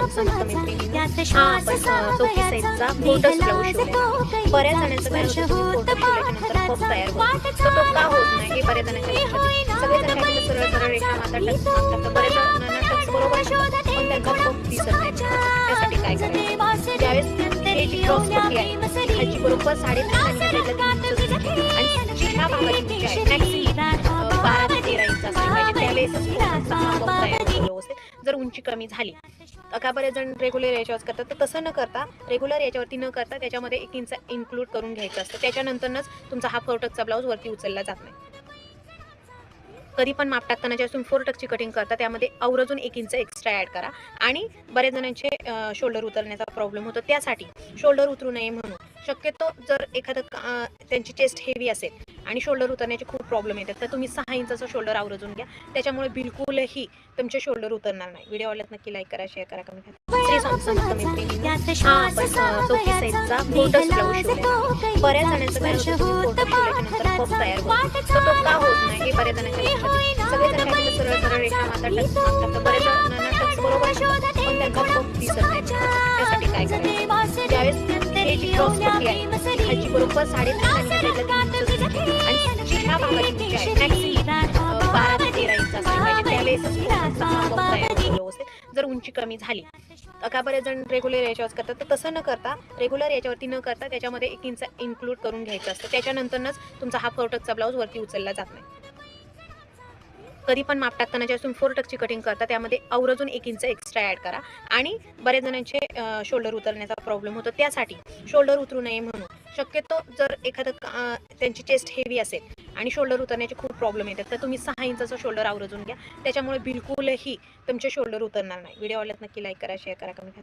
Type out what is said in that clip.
समजतं मैत्रिणींनो, हा आपण 34 साईजचा बोटच ब्लाऊज शिवलेला. बऱ्याच जणांचं काय होतं, तुम्ही बोटं शिवल्याच्यानंतर पफ तयार होतो, तर तो का होत नाही हे बऱ्याच जणांच्या लक्षात येतं. सगळेजण काय म्हणतात सरळ सरळ रेषा मारतात, टच मारतात, तर बऱ्याच जणांना टच बरोबर असतं, पण त्यांचा पफ दिसत नाही. त्यासाठी काय करायचं, ज्यावेळेस हे जी क्रॉस पट्टी आहे ती खालची बरोबर 3.5 सेंटीमीटर आणि जी ह्या भागाची उंची आहे मॅक्सिमम 12 ते 13 इंच असली पाहिजे, त्यावेळेसच पोटाचा हा पफ तयार होतो व्यवस्थित. जर उंची कमी झाली का बरेच जण रेग्युलर याच्यावर करतात, तर तसं न करता रेग्युलर याच्यावरती न करता त्याच्यामध्ये 1 इंच इन्क्लूड करून घ्यायचं असतं. त्याच्यानंतरच तुमचा हा 4 टक्सचा ब्लाऊज वरती उचलला जात नाही. कधी पण माप टाकताना ज्यावेळेस तुम्ही 4 टक्सची कटिंग करता त्यामध्ये आवर्जून 1 इंच एक्स्ट्रा ॲड करा. आणि बऱ्याच जणांचे शोल्डर उतरण्याचा प्रॉब्लेम होतो, त्यासाठी शोल्डर उतरू नये म्हणून शक्यतो जर एखादं त्यांची चेस्ट हेवी असेल आणि शोल्डर उतरण्याचे खूप प्रॉब्लेम येतात, तर तुम्ही 6 इंचाचं शोल्डर आवर्जून घ्या. त्याच्यामुळे बिलकुलही तुमचे शोल्डर उतरणार नाही. व्हिडिओ आवडल्यास नक्की लाईक करा, शेअर करा, कमेंट करा. श्री स्वामी समर्थ मैत्रिणींनो, हा आपण 34 साईजचा बोटच ब्लाऊज शिवलेला. बऱ्याच जणांचं काय होतं, तुम्ही बोटं शिवल्याच्यानंतर पफ तयार होतो, तर तो का होत नाही हे बऱ्याच जणांच्या लक्षात येतं. सगळेजण काय म्हणतात सरळ सरळ रेषा मारतात, टच मारतात, तर बऱ्याच जणांना टच बरोबर असतं, पण त्यांचा पफ दिसत नाही. त्यासाठी काय करायचं, ज्यावेळेस हे जी क्रॉस पट्टी आहे ती खालची बरोबर 3.5 सेंटीमीटर आणि जी ह्या भागाची उंची आहे मॅक्सिमम 12 ते 13 इंच असली पाहिजे, त्यावेळेसच पोटाचा हा पफ तयार होतो व्यवस्थित. जर उंची कमी झाली का बरेच जण रेग्युलर याच्यावर करतात, तर तसं न करता रेग्युलर याच्यावरती न करता त्याच्यामध्ये 1 इंच इन्क्लूड करून घ्यायचं असतं. त्याच्यानंतरच तुमचा हा 4 टक्सचा ब्लाऊज वरती उचलला जात नाही. कधी पण माप टाकताना ज्यावेळेस तुम्ही 4 टक्सची कटिंग करता त्यामध्ये आवर्जून 1 इंच एक्स्ट्रा ॲड करा. आणि बऱ्याच जणांचे शोल्डर उतरण्याचा प्रॉब्लेम होतो, त्यासाठी शोल्डर उतरू नये म्हणून शक्यतो जर एखादं त्यांची चेस्ट हेवी असेल आणि शोल्डर उतरण्याचे खूप प्रॉब्लेम येतात, तर तुम्ही 6 इंचाचं शोल्डर आवर्जून घ्या. त्याच्यामुळे बिलकुलही तुमचे शोल्डर उतरणार नाही. व्हिडिओ आवडल्यास नक्की लाईक करा, शेअर करा, कमेंट करा.